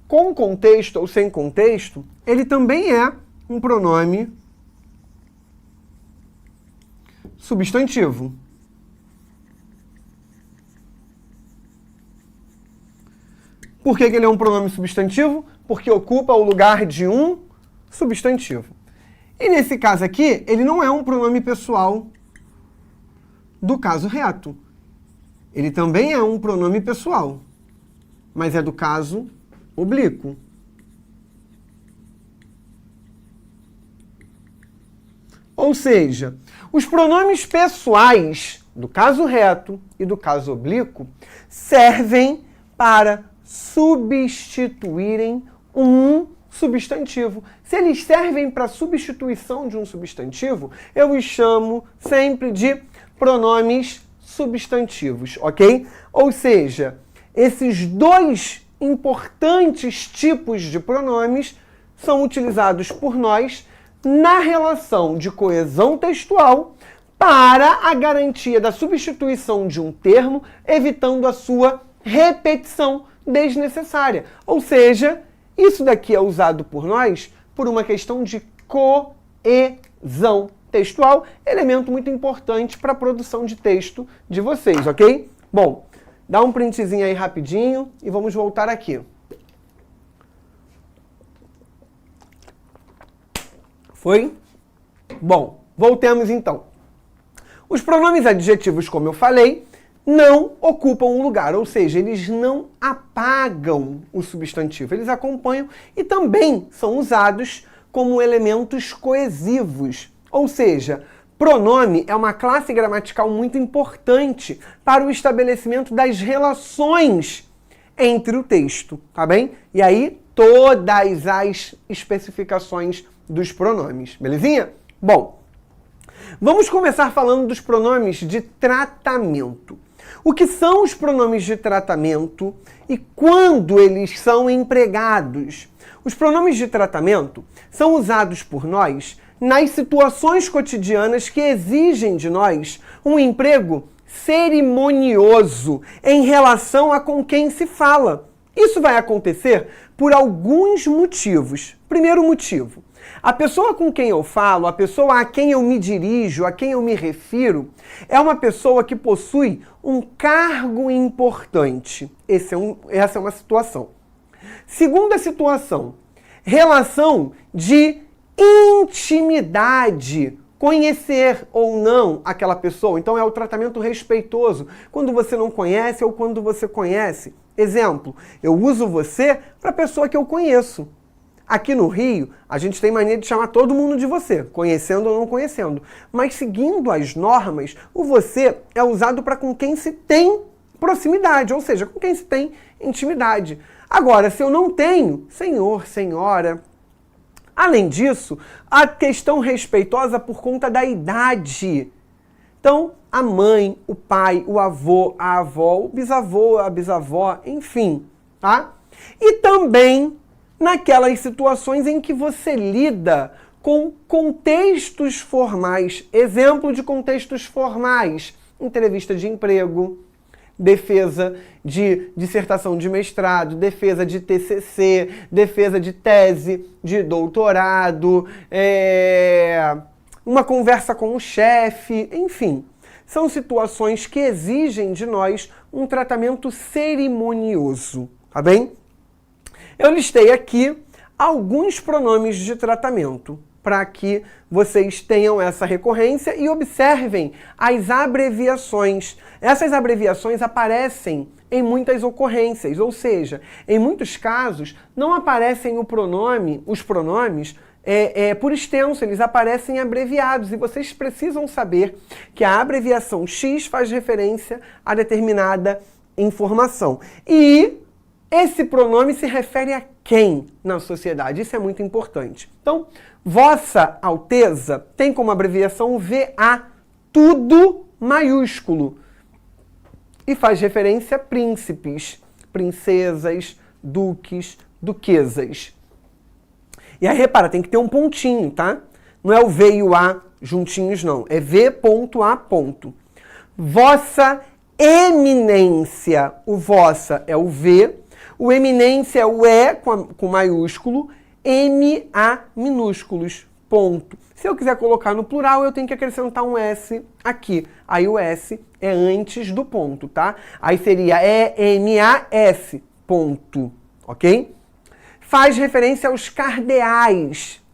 com contexto ou sem contexto, ele também é um pronome substantivo. Por que ele é um pronome substantivo? Porque ocupa o lugar de um substantivo. E nesse caso aqui, ele não é um pronome pessoal do caso reto. Ele também é um pronome pessoal, mas é do caso oblíquo. Ou seja, os pronomes pessoais do caso reto e do caso oblíquo servem para substituírem um substantivo. Se eles servem para substituição de um substantivo, eu os chamo sempre de pronomes substantivos, ok? Ou seja, esses dois importantes tipos de pronomes são utilizados por nós na relação de coesão textual para a garantia da substituição de um termo, evitando a sua repetição desnecessária. Ou seja, isso daqui é usado por nós por uma questão de coesão textual, elemento muito importante para a produção de texto de vocês, ok? Bom, dá um printzinho aí rapidinho e vamos voltar aqui. Foi? Bom, voltemos então. Os pronomes adjetivos, como eu falei, não ocupam um lugar, ou seja, eles não apagam o substantivo, eles acompanham e também são usados como elementos coesivos. Ou seja, pronome é uma classe gramatical muito importante para o estabelecimento das relações entre o texto, tá bem? E aí, todas as especificações dos pronomes, belezinha? Bom, vamos começar falando dos pronomes de tratamento. O que são os pronomes de tratamento e quando eles são empregados? Os pronomes de tratamento são usados por nós nas situações cotidianas que exigem de nós um emprego cerimonioso em relação a com quem se fala. Isso vai acontecer por alguns motivos. Primeiro motivo, a pessoa com quem eu falo, a pessoa a quem eu me dirijo, a quem eu me refiro, é uma pessoa que possui um cargo importante. Essa é uma situação. Segunda situação, relação de intimidade, conhecer ou não aquela pessoa. Então é o tratamento respeitoso, quando você não conhece ou quando você conhece. Exemplo, eu uso você para a pessoa que eu conheço. Aqui no Rio, a gente tem mania de chamar todo mundo de você, conhecendo ou não conhecendo. Mas seguindo as normas, o você é usado para com quem se tem proximidade, ou seja, com quem se tem intimidade. Agora, se eu não tenho, senhor, senhora. Além disso, a questão respeitosa por conta da idade. Então, a mãe, o pai, o avô, a avó, o bisavô, a bisavó, enfim, tá? E também naquelas situações em que você lida com contextos formais. Exemplo de contextos formais: entrevista de emprego, defesa de dissertação de mestrado, defesa de TCC, defesa de tese, de doutorado, uma conversa com o chefe, enfim. São situações que exigem de nós um tratamento cerimonioso, tá bem? Eu listei aqui alguns pronomes de tratamento para que vocês tenham essa recorrência e observem as abreviações. Essas abreviações aparecem em muitas ocorrências, ou seja, em muitos casos não aparecem os pronomes por extenso, eles aparecem abreviados e vocês precisam saber que a abreviação X faz referência a determinada informação. E esse pronome se refere a quem na sociedade? Isso é muito importante. Então, Vossa Alteza tem como abreviação VA, tudo maiúsculo. E faz referência a príncipes, princesas, duques, duquesas. E aí, repara, tem que ter um pontinho, tá? Não é o V e o A juntinhos, não. É V.A. Vossa Eminência. O vossa é o V. O eminência é o E com maiúsculo, M-A minúsculos, ponto. Se eu quiser colocar no plural, eu tenho que acrescentar um S aqui. Aí o S é antes do ponto, tá? Aí seria E-M-A-S, ponto, ok? Faz referência aos cardeais.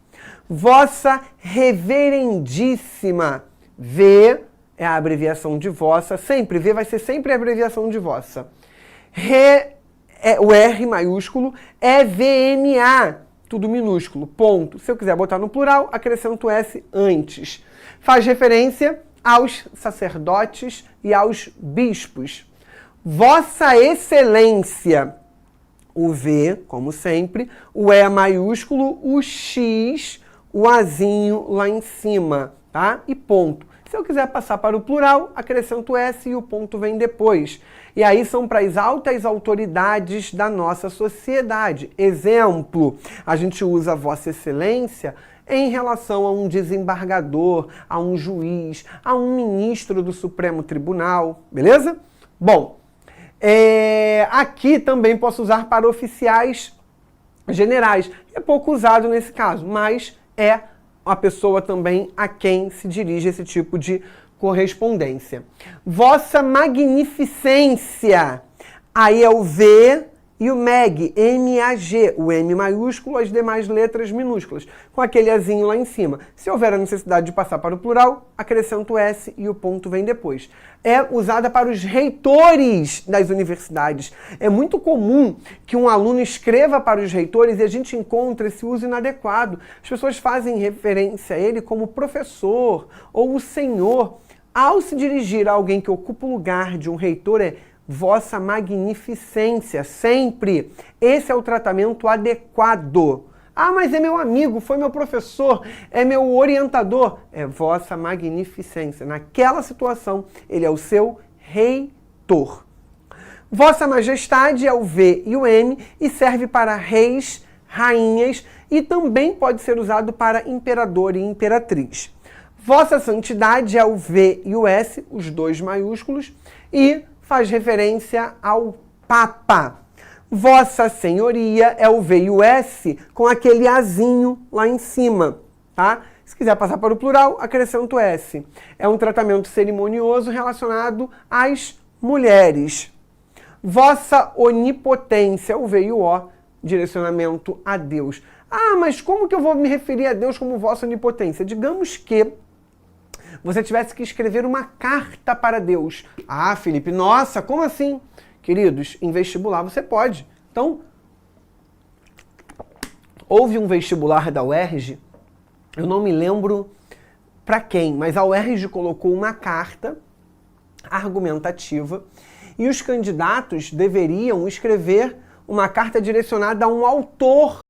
Vossa reverendíssima. V é a abreviação de vossa, sempre. V vai ser sempre a abreviação de vossa. O R maiúsculo é VMA, tudo minúsculo, ponto. Se eu quiser botar no plural, acrescento S antes. Faz referência aos sacerdotes e aos bispos. Vossa Excelência. O V, como sempre, o E maiúsculo, o X, o Azinho lá em cima, tá? E ponto. Se eu quiser passar para o plural, acrescento S e o ponto vem depois. E aí são para as altas autoridades da nossa sociedade. Exemplo, a gente usa Vossa Excelência em relação a um desembargador, a um juiz, a um ministro do Supremo Tribunal, beleza? Bom, aqui também posso usar para oficiais generais. É pouco usado nesse caso, mas é a pessoa também a quem se dirige esse tipo de correspondência. Vossa Magnificência. Aí é o V e o MEG, M-A-G, o M maiúsculo, as demais letras minúsculas, com aquele azinho lá em cima. Se houver a necessidade de passar para o plural, acrescento S e o ponto vem depois. É usada para os reitores das universidades. É muito comum que um aluno escreva para os reitores e a gente encontra esse uso inadequado. As pessoas fazem referência a ele como professor ou o senhor. Ao se dirigir a alguém que ocupa o lugar de um reitor, é Vossa Magnificência, sempre. Esse é o tratamento adequado. Ah, mas é meu amigo, foi meu professor, é meu orientador. É Vossa Magnificência. Naquela situação, ele é o seu reitor. Vossa Majestade é o V e o M e serve para reis, rainhas e também pode ser usado para imperador e imperatriz. Vossa Santidade é o V e o S, os dois maiúsculos, e faz referência ao Papa. Vossa Senhoria é o V e o S com aquele azinho lá em cima, tá? Se quiser passar para o plural, acrescento S. É um tratamento cerimonioso relacionado às mulheres. Vossa Onipotência, o V e o O, direcionamento a Deus. Ah, mas como que eu vou me referir a Deus como Vossa Onipotência? Digamos que você tivesse que escrever uma carta para Deus. Ah, Felipe, nossa, como assim? Queridos, em vestibular você pode. Então, houve um vestibular da UERJ, eu não me lembro para quem, mas a UERJ colocou uma carta argumentativa e os candidatos deveriam escrever uma carta direcionada a um autor